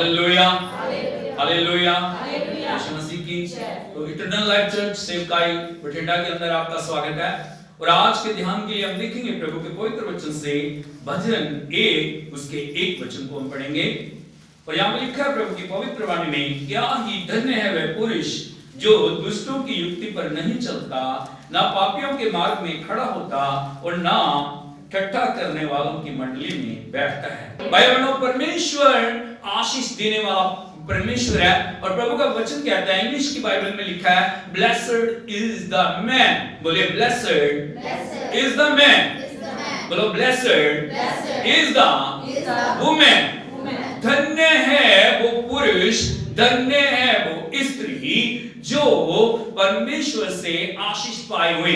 Hallelujah, hallelujah, यीशु मसीह की। तो eternal life church सेवकाई बठिंडा के अंदर आपका स्वागत है। और आज के ध्यान के लिए हम देखेंगे प्रभु के पवित्र वचन से भजन 1 उसके 1 वचन को हम पढ़ेंगे। और यहाँ में लिखा है प्रभु की पवित्र वाणी में, क्या ही धन्य है वह पुरुष जो दुष्टों की युक्ति पर नहीं चलता, ना पापियों के मार्ग में खड़ा होता और ना ठट्ठा करने वालों की मंडली में बैठता है। भाई बहनों, परमेश्वर आशीष देने वाला परमेश्वर है। और प्रभु का वचन कहता है, इंग्लिश की बाइबल में लिखा है, ब्लेस्ड इज द मैन। बोलिए ब्लेस्ड इज द मैन। बोलो ब्लेस्ड इज द वुमन। धन्य है वो पुरुष, धन्य है वो स्त्री जो परमेश्वर से आशीष पाए हुए।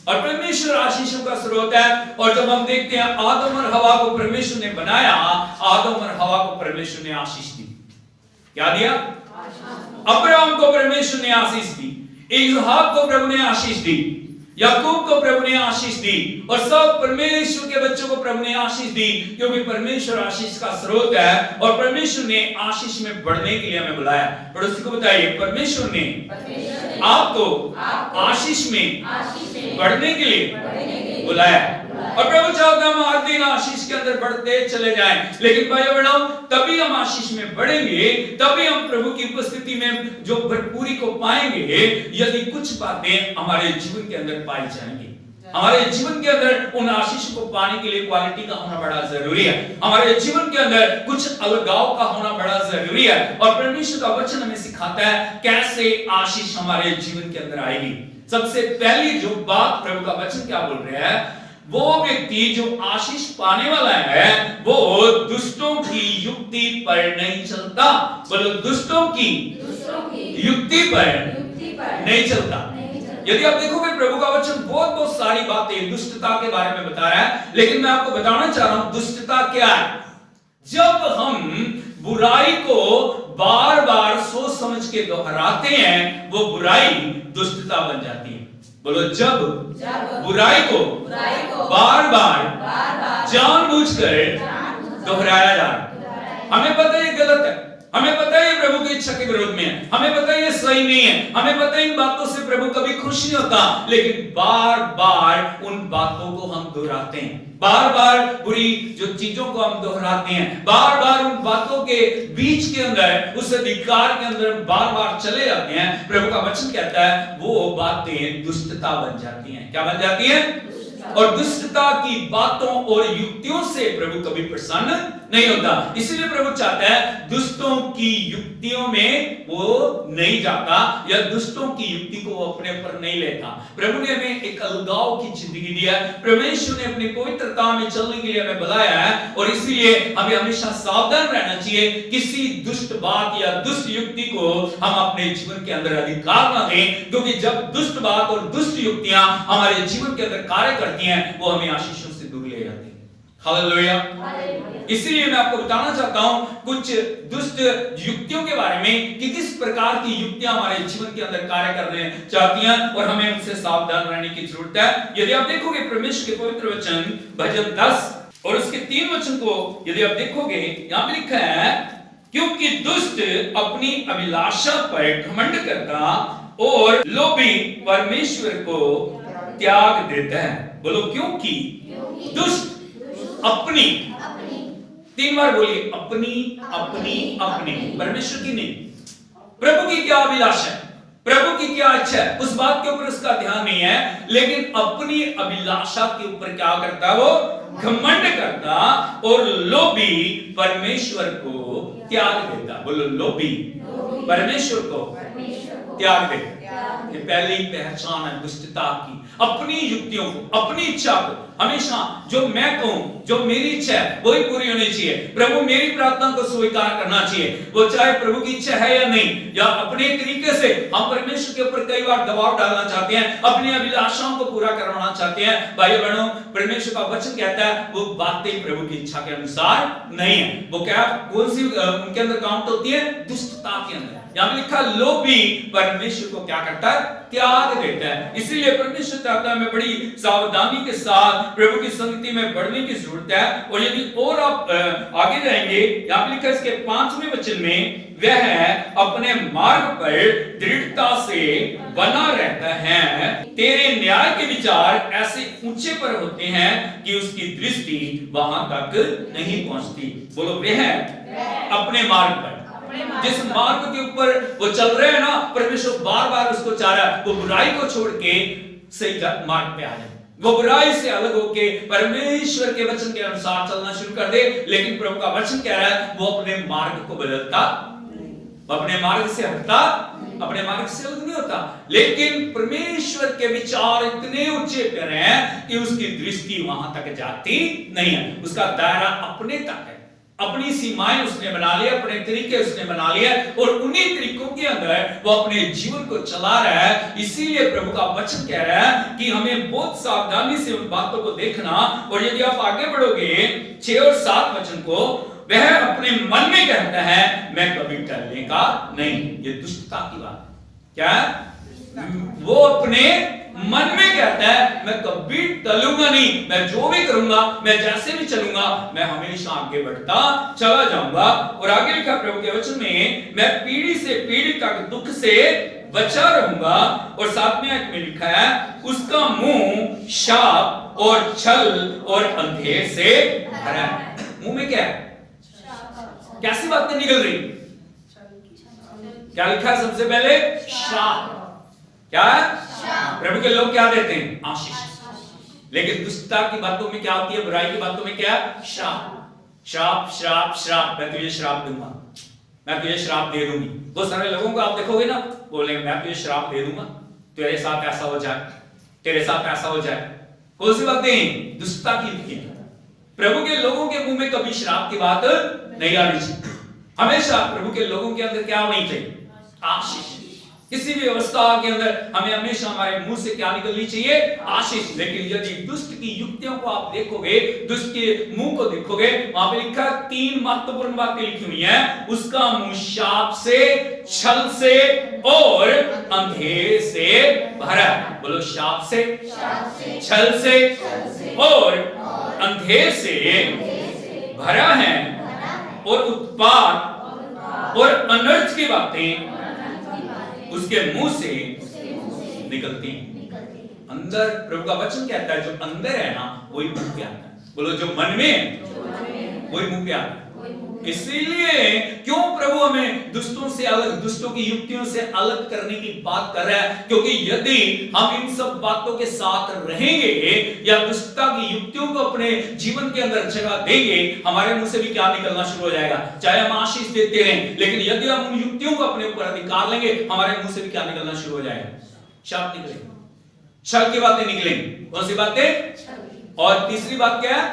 और परमेश्वर आशीषों का स्रोत है। और जब हम देखते हैं आदम और हवा को परमेश्वर ने बनाया, आदम और हवा को परमेश्वर ने आशीष दी। क्या दिया? अब्राहम को परमेश्वर ने आशीष दी, इसहाक को प्रभु ने आशीष दी, याकूब को प्रभु ने आशीष दी, और सब परमेश्वर के बच्चों को प्रभु ने आशीष दी, क्योंकि परमेश्वर आशीष का स्रोत है। और परमेश्वर ने आशीष में बढ़ने के लिए हमें बुलाया। पड़ोसी को बताइए, परमेश्वर ने आपको आशीष में बढ़ने के लिए बुलाया। और प्रभु चाहता है हम हर दिन आशीष के अंदर बढ़ते चले जाएं। लेकिन भाइयों बहनों, तभी हम आशीष में बढ़ेंगे, तभी हम प्रभु की उपस्थिति में जो भरपूरी को पाएंगे, यदि कुछ बातें हमारे जीवन के अंदर पाई जाएंगी। हमारे जीवन के अंदर उन आशीष को पाने के लिए क्वालिटी का होना बड़ा जरूरी है। हमारे जीवन के अंदर कुछ अलगाव का होना बड़ा जरूरी है। और परमेश्वर का वचन हमें सिखाता है कैसे आशीष हमारे जीवन के अंदर आएगी। सबसे पहली जो बात प्रभु का वचन क्या बोल रहा है, वो व्यक्ति जो आशीष पाने वाला है वो दुष्टों की युक्ति पर नहीं चलता। बोलो दुष्टों की युक्ति पर नहीं चलता। यदि आप देखोगे प्रभु का वचन बहुत सारी बातें दुष्टता के बारे में बता रहा है, लेकिन मैं आपको बताना चाह रहा हूं दुष्टता क्या है। जब हम बुराई को बार बार सोच समझ के दोहराते हैं, वो बुराई दुष्टता बन जाती है। बोलो जब बुराई को बार बार जानबूझकर दोहराया जा रहा, हमें पता है ये गलत है, हमें पता है ये प्रभु की इच्छा के विरोध में है, हमें पता है ये सही नहीं है, हमें पता है इन बातों से प्रभु कभी खुश नहीं होता, लेकिन बार बार उन बातों को हम दोहराते हैं। बार बार बुरी जो चीजों को हम दोहराते हैं, बार बार उन बातों के बीच के अंदर, उस अधिकार के अंदर बार बार चले जाते हैं। प्रभु का वचन कहता है वो बातें दुष्टता बन जाती हैं। क्या बन जाती है? और दुष्टता की बातों और युक्तियों से प्रभु कभी प्रसन्न नहीं होता। इसीलिए प्रभु चाहता है दुष्टों की युक्तियों में वो नहीं जाता, या दुष्टों की युक्ति को वो अपने ऊपर नहीं लेता। प्रभु ने हमें एक अलगाव की जिंदगी दी है। परमेश्वर ने अपनी पवित्रता में चलने के लिए हमें बुलाया है। और इसलिए हमें हमेशा सावधान रहना चाहिए, किसी दुष्ट बात या दुष्ट युक्ति को हम अपने जीवन के अंदर अधिकार ना दें, क्योंकि जब दुष्ट बात और दुष्ट युक्तियां हमारे जीवन के अंदर कार्य करती हैं, वो हमें आशीषों से दूर ले जाती हैं। हालेलुया। इसलिए मैं आपको बताना चाहता हूं कुछ दुष्ट युक्तियों के बारे में, कि किस प्रकार की युक्तियां हमारे जीवन के अंदर कार्य करने चाहती हैं, और हमें उनसे सावधान रहने की जरूरत है। यदि आप देखोगे परमेश्वर के पवित्र वचन भजन 10 और उसके 3 वचन को यदि आप देखोगे, यहां पे लिखा है, क्योंकि दुष्ट अपनी अभिलाषा पर घमंड करता और लोभी परमेश्वर को त्याग देता है। बोलो क्योंकि दुष्ट अपनी, 3 बार बोलिए, अपनी अपनी अपनी, परमेश्वर की नहीं। प्रभु की क्या अभिलाषा है, प्रभु की क्या इच्छा है, उस बात के ऊपर उसका ध्यान नहीं है, लेकिन अपनी अभिलाषा के ऊपर क्या करता है, वो घमंड करता और लोभी परमेश्वर को त्याग देता। बोलो लोभी परमेश्वर को त्याग देता। ये पहली पहचान है दुष्टता की। अपनी युक्तियों को, अपनी इच्छा को, हमेशा जो मैं कहूं, जो मेरी इच्छा है वही पूरी होनी चाहिए। प्रभु मेरी प्रार्थना को स्वीकार करना चाहिए, वो चाहे प्रभु की इच्छा है या नहीं। या अपने तरीके से हम परमेश्वर के ऊपर कई बार दबाव डालना चाहते हैं, अपनी अभिलाषाओं को पूरा करवाना चाहते हैं। भाइयों बहनों, परमेश्वर का वचन कहता है वो बातें प्रभु की इच्छा के अनुसार नहीं है। वो क्या, कौन सी उनके अंदर काउंट होती है? दुष्टता के अंदर। यहां लिखा लोभी परमेश्वर को क्या करता है? त्याग देता है। इसीलिए परमेश्वर चाहता है हमें बड़ी सावधानी के साथ प्रभु की संगति में बढ़ने की जरूरत है। और यदि और आप आगे जाएंगे, यहाँ पे लिखा है इसके 5वें वचन में, वह अपने मार्ग पर दृढ़ता से बना रहता है, तेरे न्याय के विचार ऐसे ऊंचे पर होते हैं कि उसकी दृष्टि वहां तक नहीं पहुंचती। बोलो, वह अपने मार्ग पर, जिस मार्ग के ऊपर वो चल रहे हैं ना, परमेश्वर बार बार उसको चाह रहा है वो बुराई को छोड़ के सही मार्ग पे आ जाए, वो बुराई से अलग होके परमेश्वर के वचन के अनुसार चलना शुरू कर दे। लेकिन प्रभु का वचन कह रहा है वो अपने मार्ग को बदलता, अपने मार्ग से हटता, अपने मार्ग से अलग नहीं होता। लेकिन परमेश्वर के विचार इतने ऊंचे पर हैं कि उसकी दृष्टि वहां तक जाती नहीं है, उसका दायरा अपने तक है, अपनी सीमाएं उसने बना लिया, अपने तरीके उसने बना लिया और उन्हीं तरीकों के अंदर वो अपने जीवन को चला रहा है। इसीलिए प्रभु का वचन कह रहा है कि हमें बहुत सावधानी से उन बातों को देखना। और यदि आप आगे बढ़ोगे 6 और 7 वचन को, वह अपने मन में कहता है मैं कभी टलने का नहीं। ये दुष्टता की बात है। क्या? वो अपने मन में कहता है मैं कभी टलूंगा नहीं, मैं जो भी करूंगा, मैं जैसे भी चलूंगा, मैं हमेशा आगे बढ़ता चला जाऊंगा। और आगे लिखा प्रभु के वचन में, मैं पीढ़ी से पीढ़ी तक दुख से बचा रहूंगा। और 7वें आयत में लिखा है उसका मुंह शाप और छल और अंधेर से भरा है। मुंह में क्या है? कैसी बातें निकल रही? क्या लिखा है सबसे पहले? शाप। क्या है? प्रभु के लोग क्या देते हैं? आशीष। लेकिन दुष्टता की बातों में क्या होती है? बुराई की बातों में क्या? श्राप। श्राप श्राप श्राप, मैं तुझे श्राप दूंगा, मैं तुझे श्राप दे दूंगी। बहुत सारे लोगों को आप देखोगे ना, बोलेंगे मैं तुझे श्राप दे दूंगा, तेरे साथ ऐसा हो जाए, तेरे साथ ऐसा हो जाए। कौन सी बातें? दुष्टता की। प्रभु के लोगों के मुंह में कभी श्राप की बात नहीं आनी चाहिए। हमेशा प्रभु के लोगों के अंदर क्या होनी चाहिए? आशीष। किसी भी अवस्था के अंदर हमें हमेशा हमारे मुंह से क्या निकलनी चाहिए? आशीष। लेकिन यदि दुष्ट की युक्तियों को आप देखोगे, दुष्ट के मुंह को देखोगे, वहां पे लिखा 3 महत्वपूर्ण बातें लिखी हुई हैं। उसका मुंह शाप से, छल से और अंधेर से भरा। बोलो, शाप से, छल से और अंधेर से भरा है। और उत्पात और अनर्थ की बातें उसके मुंह से निकलती हैं। अंदर प्रभु का वचन कहता है जो अंदर है ना वही मुंह पे आता है। बोलो, जो मन में है वही मुंह पे आता है। इसीलिए क्यों प्रभु हमें दुष्टों से अलग, दुष्टों की युक्तियों से अलग करने की बात कर रहा है? क्योंकि यदि हम इन सब बातों के साथ रहेंगे या दुष्टता की युक्तियों को अपने जीवन के अंदर जगह देंगे, हमारे मुंह से भी क्या निकलना शुरू हो जाएगा? चाहे हम आशीष देते रहें, लेकिन यदि हम उन युक्तियों को अपने ऊपर अधिकार लेंगे, हमारे मुंह से भी क्या निकलना शुरू हो जाएगा? शाप निकलेगा, छल की बातें निकलेंगी। कौन सी बातें? और तीसरी बात क्या है?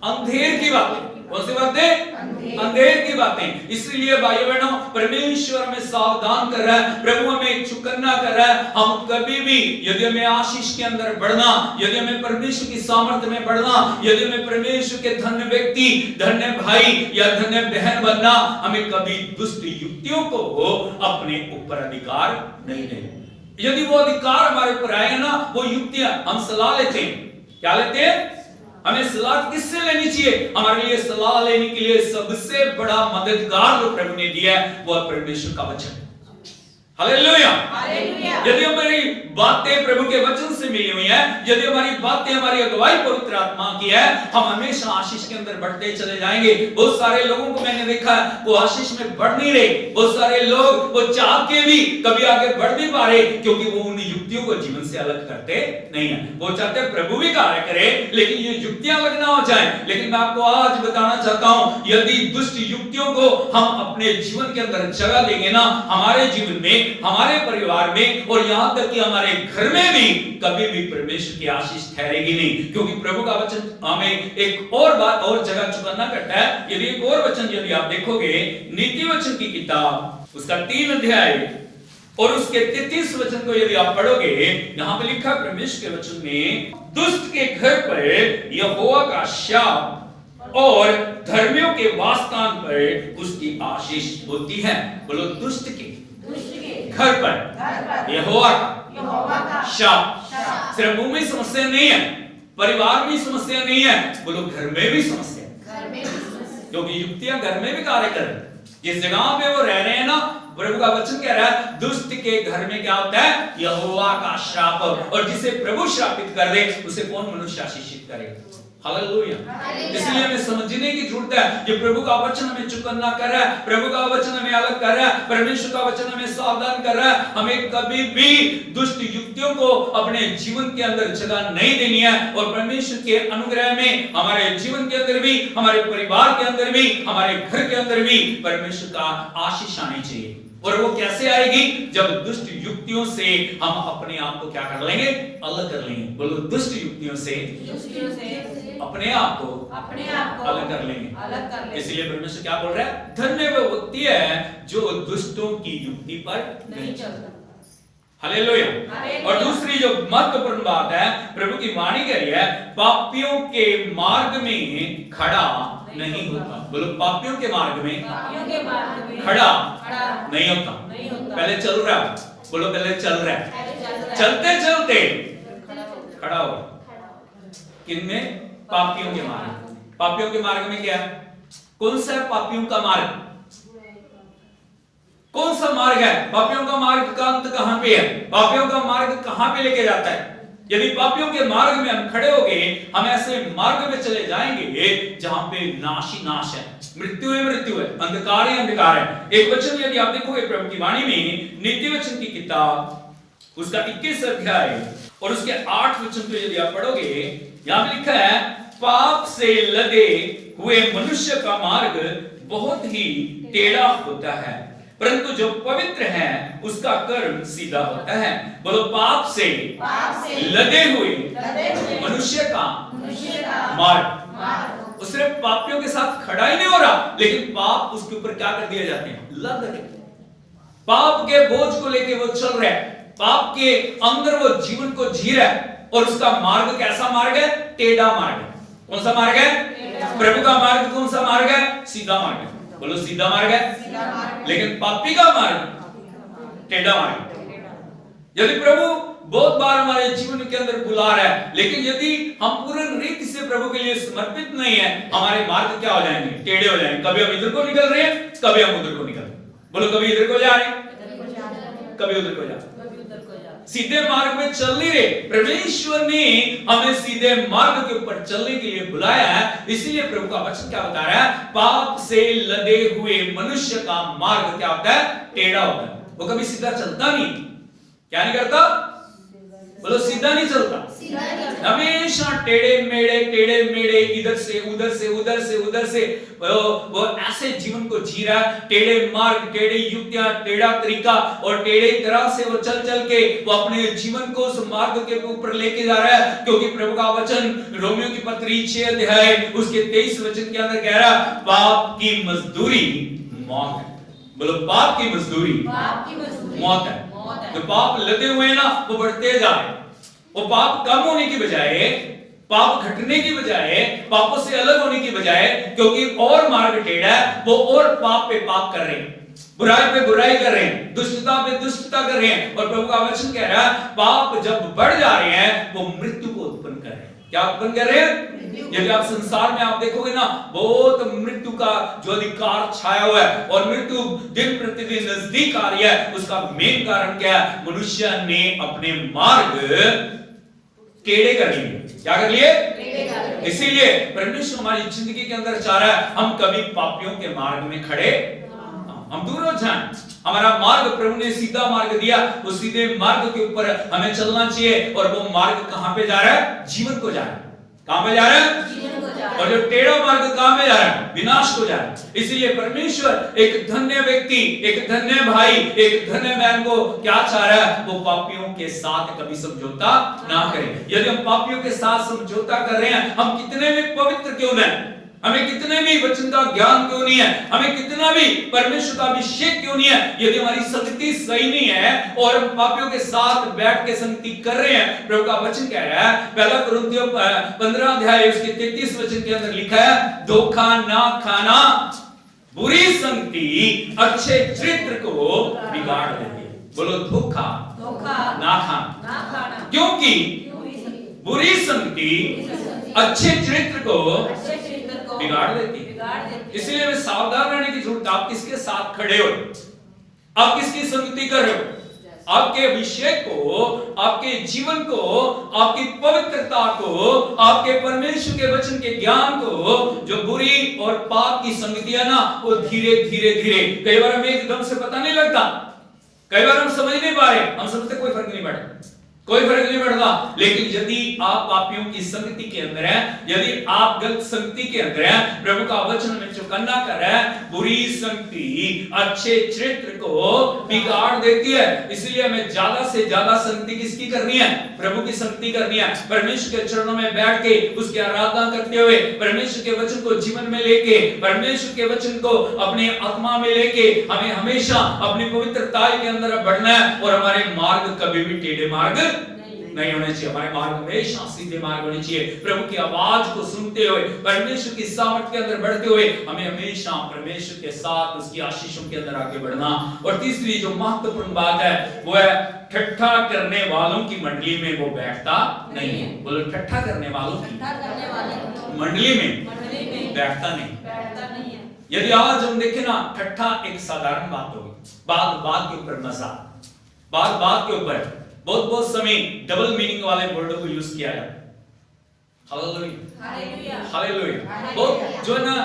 अंधेर की बातें। कौन सी बातें? अंधेर की बातें। इसलिए भाई बहनों, परमेश्वर हमें सावधान कर रहा है, प्रभु हमें चुकन्ना कर रहा है। हम कभी भी यदि हमें आशीष के अंदर बढ़ना, यदि हमें परमेश्वर की सामर्थ्य में बढ़ना, यदि हमें परमेश्वर के धन्य व्यक्ति, धन्य भाई या धन्य बहन बनना, हमें कभी दुष्ट युक्तियों को अपने ऊपर अधिकार नहीं देना। यदि वो अधिकार हमारे ऊपर आए ना, वो युक्तियां हम सलाह लेते हैं। क्या लेते हैं? हमें सलाह किससे लेनी चाहिए? हमारे लिए सलाह लेने के लिए सबसे बड़ा मददगार जो प्रभु ने दिया है वो है परमेश्वर का वचन। हालेलुया। यदि हमारी बातें प्रभु के वचन से मिली हुई हैं, यदि हमारी बातें, हमारी अगुवाई पवित्र आत्मा की है, हम हमेशा आशीष के अंदर बढ़ते चले जाएंगे। बहुत सारे लोगों को मैंने देखा है वो आशीष में बढ़ नहीं रहे। बहुत सारे लोग वो चाह के भी कभी आगे बढ़ नहीं पा रहे, क्योंकि वो उन युक्तियों को जीवन से अलग करते नहीं है। वो चाहते हैं प्रभु भी कार्य करे, लेकिन ये युक्तियां अलग ना हो जाए। लेकिन मैं आपको आज बताना चाहता हूं, यदि दुष्ट युक्तियों को हम अपने जीवन के अंदर जगह देंगे ना, हमारे जीवन में, हमारे परिवार में और यहां तक कि हमारे घर में भी कभी भी परमेश्वर की आशीष ठहरेगी नहीं। क्योंकि प्रभु का वचन हमें एक और बात और जगह चुकन्ना करता है। यदि एक और वचन यदि आप देखोगे, नीति वचन की किताब उसका 3 अध्याय और उसके 33 वचन को यदि आप पढ़ोगे, यहां पे लिखा परमेश्वर के वचन में, दुष्ट के घर पर यहोवा का शाप और धर्मियों के वासस्थान पर उसकी आशीष होती है। बोलो, दुष्ट के घर पर यहोवा का यहोवा का शाप। शाप। सिर्फ मुंह में समस्या नहीं है, परिवार में समस्या नहीं है, बोलो घर में भी समस्या है। घर में भी समस्या। क्योंकि युक्तियां घर में भी कार्य कर रही हैं। जिस जगह पे वो रह रहे हैं ना, प्रभु का वचन कह रहा है दुष्ट के घर में क्या होता है? यहोवा का श्राप। और जिसे प्रभु श्रापित कर दे उसे कौन मनुष्य आशीषित करेगा? हालेलुया। इसलिए हमें समझने की जरूरत है कि प्रभु का वचन हमें चुकन्ना कर रहा है, प्रभु का वचन हमें अलग कर रहा है, परमेश्वर का वचन हमें सावधान कर रहा है। हमें कभी भी दुष्ट युक्तियों को अपने जीवन के अंदर जगह नहीं देनी है। और परमेश्वर के अनुग्रह में हमारे जीवन के अंदर भी, हमारे परिवार के अंदर भी, हमारे घर के अंदर भी परमेश्वर का आशीष आनी चाहिए। और वो कैसे आएगी? जब दुष्ट युक्तियों से हम अपने आप को क्या कर लेंगे? अलग कर लेंगे। बोलो दुष्ट युक्तियों से अपने आप को अलग कर लेंगे। इसलिए परमेश्वर क्या बोल रहा है? धन्य वो व्यक्ति है जो दुष्टों की युक्ति पर नहीं चलता। हालेलुया। और दूसरी जो महत्वपूर्ण बात है, प्रभु की वाणी कह रही है पापियों के मार्ग में खड़ा नहीं होता। बोलो पापियों के मार्ग में खड़ा नहीं होता। पहले चल रहा है, बोलो पहले चल रहा है, चलते चलते खड़ा हो। किनमें? पापियों के मार्ग। पापियों के मार्ग में क्या है? कौन सा है पापियों का मार्ग? कौन सा मार्ग है? पापियों का मार्ग का अंत कहां पे है? पापियों का मार्ग कहां पे लेके जाता है? यदि पापियों के मार्ग में हम खड़े हो गए, हम ऐसे मार्ग में चले जाएंगे जहां पे नाश ही नाश है, मृत्यु है, मृत्यु है, अंधकार ही अंधकार है। एक वचन यदि आप देखोगे प्रभु की वाणी में, नीति वचन की किताब उसका 21 अध्याय और उसके 8 वचन पे यदि आप पढ़ोगे, यहां पे लिखा है पाप से लदे हुए मनुष्य का मार्ग बहुत ही टेढ़ा होता है, परंतु जो पवित्र है उसका कर्म सीधा होता है। बोलो पाप से लदे हुए मनुष्य का मार्ग। उसने पापियों के साथ खड़ा ही नहीं हो रहा, लेकिन पाप उसके ऊपर क्या कर दिए जाते हैं? लद रहे। पाप के बोझ को लेके वो चल रहा है, पाप के अंदर वो जीवन को जी रहा है। और उसका मार्ग कैसा मार्ग है? टेढ़ा मार्ग है। कौन सा मार्ग है? प्रभु का मार्ग कौन सा मार्ग है? सीधा मार्ग है। बोलो सीधा मार्ग है। लेकिन पापी का मार्ग टेढ़ा मार्ग। यदि प्रभु बहुत बार हमारे जीवन के अंदर बुला रहा है, लेकिन यदि हम पूर्ण रीति से प्रभु के लिए समर्पित नहीं है, हमारे मार्ग क्या हो जाएंगे? टेढ़े हो जाएंगे। कभी हम इधर को निकल रहे हैं, कभी हम उधर को निकल रहे हैं। बोलो कभी इधर को जा रहे हैं, कभी उधर को जा रहे हैं। सीधे मार्ग में चल नहीं रहे। परमेश्वर ने हमें सीधे मार्ग के ऊपर चलने के लिए बुलाया है। इसीलिए प्रभु का वचन क्या बता रहा है? पाप से लदे हुए मनुष्य का मार्ग क्या होता है? टेढ़ा होता है। वो कभी सीधा चलता नहीं। क्या नहीं करता? बोलो सीधा नहीं चलता, हमेशा टेढ़े मेढ़े इधर से उधर से उधर से उधर से वो ऐसे जीवन को जी रहा है। टेढ़े मार्ग, टेढ़े युक्तियां, टेढ़ा तरीका और टेढ़े तरह से वो चल चल के वो अपने जीवन को उस मार्ग के ऊपर लेके जा रहा है। क्योंकि प्रभु का वचन रोमियो की पत्री 6 अध्याय उसके 23 वचन के अंदर कह रहा है पाप की मजदूरी मौत है। बोलो पाप की मजदूरी मौत है। जो पाप लदे हुए ना वो बढ़ते जा रहे हैं। वो पाप कम होने की बजाय, पाप घटने की बजाय, पापों से अलग होने की बजाय, क्योंकि और मार्ग टेढ़ा है, वो और पाप पे पाप कर रहे हैं, बुराई पे बुराई कर रहे हैं, दुष्टता पे दुष्टता कर रहे हैं। और प्रभु का वचन कह रहा है पाप जब बढ़ जा रहे हैं वो मृत्यु को उत्पन्न कर रहे हैं। क्या उत्पन्न कर रहे हैं? यदि आप संसार में आप देखोगे ना, बहुत मृत्यु का जो अधिकार छाया हुआ है और मृत्यु दिन प्रतिदिन नजदीक आ रही है। उसका मेन कारण क्या है? मनुष्य ने अपने मार्ग टेढ़े कर लिए। क्या कर लिए? इसीलिए परमेश्वर हमारी जिंदगी के अंदर चाह रहा है हम कभी पापियों के मार्ग में खड़े हम दूर हो जाएं। हमारा मार्ग प्रभु ने सीधा मार्ग दिया, उस सीधे मार्ग के ऊपर हमें चलना चाहिए। और वो मार्ग कहां पे जा रहा है? जीवन को जा रहा है। कहां पे जा रहा है? जीवन को जा रहा है। और जो टेढ़ा मार्ग कहां पे जा रहा है? विनाश को जा रहा है। इसलिए परमेश्वर एक धन्य व्यक्ति, एक धन्य भाई, एक धन्य बहन को क्या चाह रहा है? वो पापियों के साथ कभी समझौता ना करें। यदि हम पापियों के साथ समझौता कर रहे हैं, हम कितने भी पवित्र क्यों न, हमें कितने भी वचन का ज्ञान क्यों नहीं है, हमें कितना भी परमेश्वर का अभिषेक क्यों नहीं है, यदि हमारी संगति सही नहीं है और हम पापियों के साथ बैठ के संगति कर रहे हैं, प्रभु का वचन कह रहा है, पहला कुरिन्थियों 15 अध्याय उसके 33 वचन के अंदर लिखा है, धोखा ना खाना, बुरी संगति अच्छे चरित्र को बिगाड़ देती है। बोलो धोखा ना खाना, क्योंकि बुरी संगति अच्छे चरित्र को बिगाड़ देती है। इसलिए हमें सावधान रहने की जरूरत है। आप किसके साथ खड़े हो, आप किसकी संगति कर रहे हो, आपके अभिषेक को, आपके जीवन को, आपकी पवित्रता को, आपके परमेश्वर के वचन के ज्ञान को, जो बुरी और पाप की संगति है ना, वो धीरे धीरे धीरे, कई बार हमें एकदम से पता नहीं लगता, कई बार हम समझ नहीं पा रहे, हम समझते कोई फर्क नहीं पड़ता, कोई फर्क नहीं पड़ता। लेकिन यदि आप पापियों की संगति के अंदर हैं, यदि आप गलत संगति के अंदर हैं, प्रभु का वचन में चौकन्ना कर रहा है, बुरी संगति अच्छे चरित्र को बिगाड़ देती है। इसलिए हमें ज्यादा से ज्यादा संगति किसकी करनी है, प्रभु की संगति करनी है। परमेश्वर के चरणों में बैठ के उसकी आराधना करते हुए, परमेश्वर के वचन को जीवन में लेके, परमेश्वर के वचन को अपने आत्मा में लेके, हमें हमेशा अपनी पवित्रता के अंदर बढ़ना है। और हमारे मार्ग कभी भी टेढ़े मार्ग नहीं होने चाहिए, हमारे मार्ग हमेशा सीधे मार्ग होने चाहिए। प्रभु की आवाज को सुनते हुए, परमेश्वर की सामर्थ के अंदर बढ़ते हुए, हमें हमेशा परमेश्वर के साथ उसकी आशीषों के अंदर आगे बढ़ना। और तीसरी जो महत्वपूर्ण बात है वो है ठट्ठा करने वालों की मंडली में वो बैठता नहीं है। बोलो ठट्ठा करने वालों की मंडली में बैठता नहीं है। यदि आज हम देखें ना, ठट्ठा एक साधारण बात होगी, बात के ऊपर मजाक, बात के ऊपर बहुत समय डबल मीनिंग वाले वर्डों को यूज किया जाता है। Hallelujah, hallelujah. बहुत जो है ना,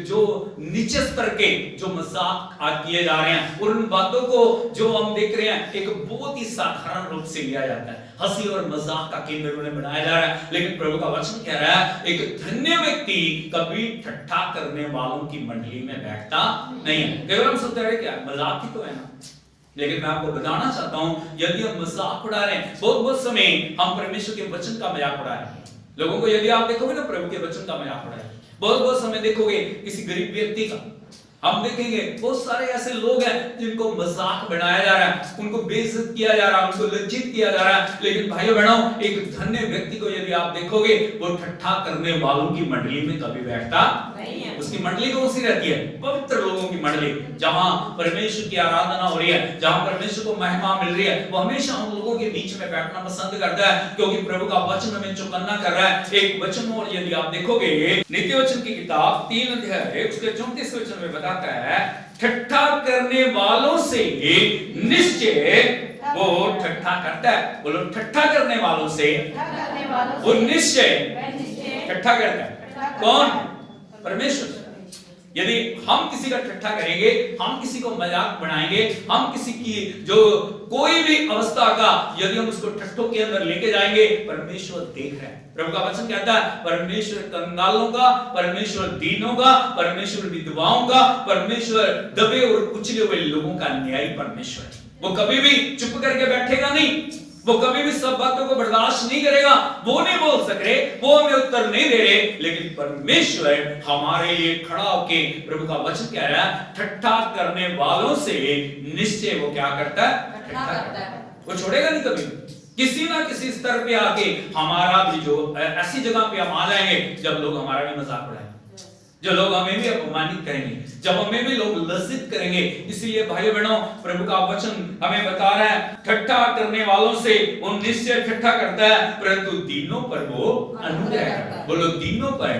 जो नीचे स्तर के जो मजाक किए जा रहे हैं, और उन बातों को जो हम देख रहे हैं एक बहुत ही साधारण रूप से लिया जाता है, हंसी और मजाक का केंद्र उन्हें बनाया जा रहा है। लेकिन प्रभु का वचन कह रहा है, एक धन्य व्यक्ति कभी ठट्ठा करने वालों की मंडली में बैठता नहीं है। केवल हम सोचते हैं क्या मजाक ही तो है ना, लेकिन मैं आपको बताना चाहता हूं, यदि हम मजाक उड़ा रहे हैं, बहुत समय हम परमेश्वर के वचन का मजाक उड़ा रहे हैं। लोगों को यदि आप देखोगे ना, प्रभु के वचन का मजाक उड़ा रहे हैं, बहुत समय देखोगे किसी गरीब व्यक्ति का, हम देखेंगे बहुत सारे ऐसे लोग हैं जिनको मजाक बनाया जा रहा है, उनको बेइज्जत किया जा रहा है, उनको लज्जित किया जा रहा है। लेकिन भाइयों बहनों, एक धन्य व्यक्ति को यदि आप देखोगे, वो ठट्ठा करने वालों की मंडली में कभी बैठता नहीं है। उसकी मंडली कौन सी रहती है? पवित्र लोगों की मंडली, जहां परमेश्वर की आराधना हो रही है, जहां परमेश्वर को महिमा मिल रही है, वो हमेशा उन लोगों के बीच में बैठना पसंद करता है, क्योंकि प्रभु का वचन हमें चौकन्ना कर रहा है। एक वचन और यदि आप देखोगे, नीति वचन की किताब 3 अध्याय उसके 34 वचन में बताता है, ठट्ठा करने वालों से निश्चय वो ठट्ठा करता है। बोलो ठट्ठा करने वालों से वो निश्चय ठट्ठा करता है। कौन? परमेश्वर। यदि हम किसी का ठट्ठा करेंगे, हम किसी को मजाक बनाएंगे, हम किसी की जो कोई भी अवस्था का यदि हम उसको ठट्ठों के अंदर लेके जाएंगे, परमेश्वर देख रहे हैं। प्रभु का वचन कहता है, परमेश्वर कंगालों का, परमेश्वर दीनों का, परमेश्वर विधवाओं का, परमेश्वर दबे और कुचले हुए लोगों का न्यायी परमेश्वर है। वो कभी भी चुप करके बैठेगा नहीं, वो कभी भी सब बातों को बर्दाश्त नहीं करेगा। वो नहीं बोल सक रहे, वो हमें उत्तर नहीं दे रहे, लेकिन परमेश्वर हमारे लिए खड़ा होके, प्रभु का वचन कह रहा है, ठट्ठा करने वालों से निश्चय वो क्या करता है? ठट्ठा करता है। वो छोड़ेगा नहीं कभी। किसी ना किसी स्तर पे आके हमारा भी जो ऐसी जगह पे हम आ जाएंगे जब लोग हमारा भी मजाक उड़ाएंगे, जो लोग हमें भी अपमानित करेंगे, जब हमें भी लोग लज्जित करेंगे। इसलिए भाइयों बहनों, प्रभु का वचन हमें बता रहा है, ठट्ठा करने वालों से वो निश्चय ठट्ठा करता है, परंतु दीनों पर वो अनुग्रह करता है। बोलो दीनों पर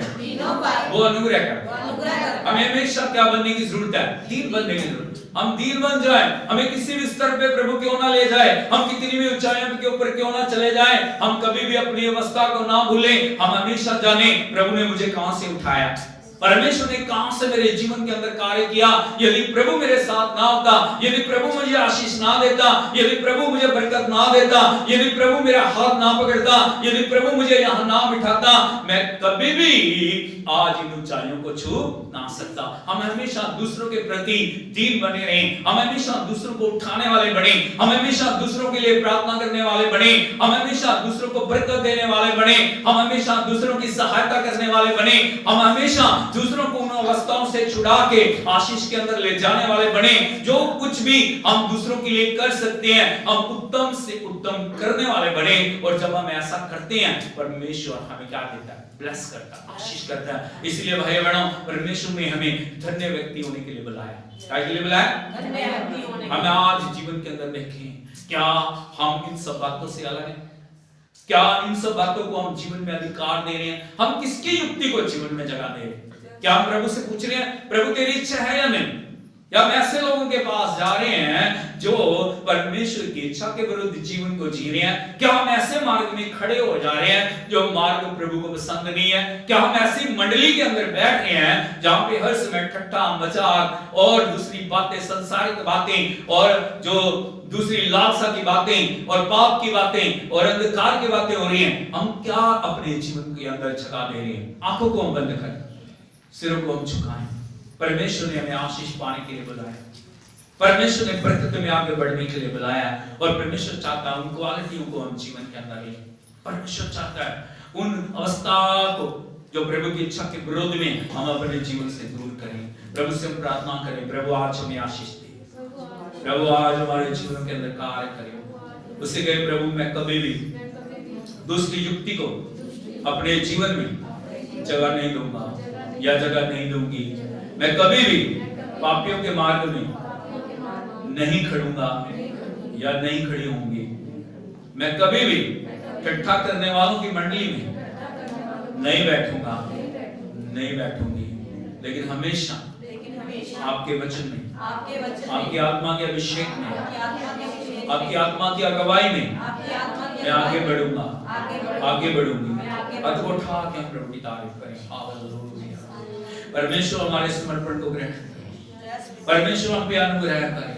वो अनुग्रह करता है। हमें हमेशा क्या बनने की जरूरत है? दीन बनने की जरूरत। हम दीन बन जाए, हमें किसी भी स्तर पे प्रभु क्यों ना ले जाए, हम कितनी भी ऊंचाइयों के ऊपर क्यों ना चले जाए, हम कभी भी अपनी अवस्था को ना भूलें। हम हमेशा जाने प्रभु ने मुझे कहां से उठाया, परमेश्वर ने कहां से मेरे जीवन के अंदर कार्य किया। यदि प्रभु मेरे साथ ना होता, यदि प्रभु मुझे आशीष ना देता, यदि प्रभु मुझे बरकत ना देता, यदि प्रभु मेरा हाथ ना पकड़ता, यदि प्रभु मुझे यहां ना बिठाता, मैं कभी भी आज इन ऊंचाइयों को छू ना सकता। हम हमेशा दूसरों के प्रति दीन बने रहें, हम हमेशा दूसरों को उठाने वाले बने, हम हमेशा दूसरों के लिए प्रार्थना करने वाले बने, हम हमेशा दूसरों को बरकत देने वाले बने, हम हमेशा दूसरों की सहायता करने वाले बने, हम हमेशा दूसरों को उन अवस्थाओं से छुड़ा के आशीष के अंदर ले जाने वाले बने। जो कुछ भी हम दूसरों के लिए कर सकते हैं, हम उत्तम से उत्तम करने वाले बने। और जब हम ऐसा करते हैं, परमेश्वर हमें क्या देता है? ब्लेस करता है, आशीष करता था। इसलिए भाई बहनों, परमेश्वर ने हमें धन्य व्यक्ति होने के लिए बुलाया। क्या के लिए बुलाया? धन्य व्यक्ति होने। हमें आज जीवन के अंदर देखें, क्या हम इन सब बातों से अलग हैं? क्या इन सब बातों को हम जीवन में अधिकार दे रहे हैं? हम किसकी युक्ति को जीवन में जगह दे रहे हैं? क्या हम प्रभु से पूछ रहे हैं, प्रभु तेरी इच्छा है या नहीं? या हम ऐसे लोगों के पास जा रहे हैं जो परमेश्वर की इच्छा के विरुद्ध जीवन को जी रहे हैं? क्या हम ऐसे मार्ग में खड़े हो जा रहे हैं जो मार्ग प्रभु को पसंद नहीं है? क्या हम ऐसी मंडली के अंदर बैठ रहे हैं जहां पे हर समय ठट्ठा मजाक और दूसरी बातें, संसारिक बातें और जो दूसरी लालसा की बातें और पाप की बातें और अंधकार की बातें हो रही हैं? हम क्या अपने जीवन के अंदर जगह दे रहे हैं? आंखों को हम बंद करें, सिरों को हम झुकाएं। परमेश्वर ने हमें आशीष पाने के लिए बुलाया, परमेश्वर ने बरकत में आगे बढ़ने के लिए बुलाया और परमेश्वर चाहता है उन क्वालिटियों को हम जीवन के अंदर लें। परमेश्वर चाहता है उन अवस्था को जो प्रभु की इच्छा के विरोध में हम अपने जीवन से दूर करें। प्रभु से हम प्रार्थना करें, प्रभु आज हमें आशीष दे, प्रभु आज हमारे जीवन के अंदर कार्य करें। उसे कहे, प्रभु मैं कभी भी दुष्ट युक्ति को अपने जीवन में जगह नहीं दूंगा या जगह नहीं दूंगी। मैं कभी भी पापियों के मार्ग में नहीं खड़ूंगा या नहीं खड़ी होंगी। मैं कभी भी ठट्ठा करने वालों की मंडली में नहीं बैठूंगा, नहीं बैठूंगी, लेकिन हमेशा आपके वचन में, आपकी आत्मा के अभिषेक में, आपकी आत्मा की अगुवाई में मैं आगे बढ़ूंगा, आगे बढ़ूंगी। हाथ को उठा के हम प्रभु की तारीफ करें। हालेलुया। परमेश्वर हमारे समर्पण को ग्रहण करे, परमेश्वर हम पे अनुग्रह करे,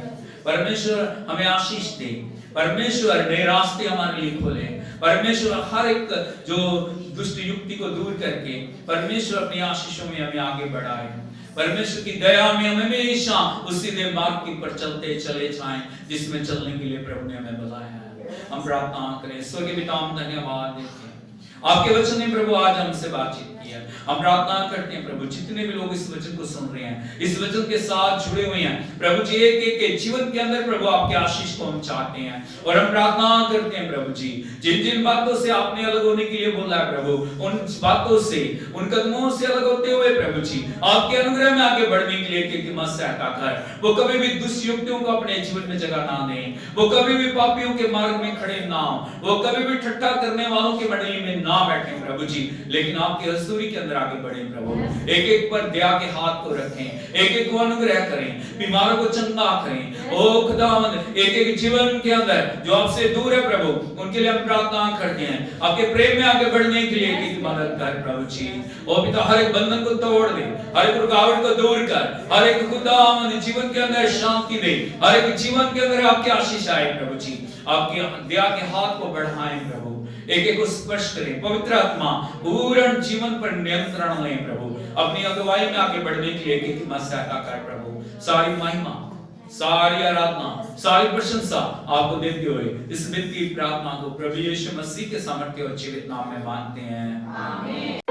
परमेश्वर हमें आशीष दे, परमेश्वर नए रास्ते हमारे लिए खोले, परमेश्वर हर एक जो दुष्ट युक्ति को दूर करके परमेश्वर अपनी आशीषों में हमें आगे बढ़ाए। परमेश्वर की दया में हम हमेशा उस सीधे मार्ग पर चलते चले जाएं जिसमें चलने के लिए प्रभु ने हमें बुलाया है। हम प्रार्थना करें। स्वर्गीय पिता, हम धन्यवाद देते हैं आपके वचन ने प्रभु आज हमसे बातचीत की है। हम प्रार्थना करते हैं प्रभु, जितने भी लोग इस वचन को सुन रहे हैं, इस वचन के साथ जुड़े हुए हैं प्रभु जी, एक एक के जीवन के अंदर प्रभु आपके आशीष को हम चाहते हैं। और हम प्रार्थना करते हैं प्रभु जी, जिन जिन बातों से आपने अलग होने के लिए बोला है प्रभु, उन बातों से, उन कदमों से अलग होते हुए प्रभु जी आपके अनुग्रह में आगे बढ़ने के लिए कि मत सहायता कर। वो कभी भी दुष्ट युक्तियों को अपने जीवन में जगह ना दें, वो कभी भी पापियों के मार्ग में खड़े ना हो, वो कभी भी ठट्ठा करने वालों की मंडली में ना बैठे प्रभु जी, लेकिन आपकी हजूरी के अंदर आगे बढ़े प्रभु। एक एक पर दया के हाथ को रखें, एक एक को अनुग्रह करें, बीमारों को चंगा करें। ओ खुदावंद, एक एक जीवन के अंदर जो आपसे दूर है प्रभु, उनके लिए हम प्रार्थना करते हैं आपके प्रेम में आगे बढ़ने के लिए कि मदद कर प्रभु जी। ओ पिता, हर एक बंधन को तोड़ दे, हर एक रुकावट को दूर कर, हर एक खुदावंद जीवन के अंदर शांति दे, हर एक जीवन के अंदर आपकी आशीष आए प्रभु जी। आपकी दया के हाथ को बढ़ाएं प्रभु, एक एक को स्पर्श करें। पवित्र आत्मा पूर्ण जीवन पर नियंत्रण लें प्रभु, अपनी अगुवाई में आगे बढ़ने के लिए कि मत सहायता कर प्रभु। सारी महिमा, सारी आराधना, सारी प्रशंसा आपको देते हुए इस विनती प्रार्थना को प्रभु यीशु मसीह के सामर्थ्य और जीवित नाम में मांगते हैं, आमीन।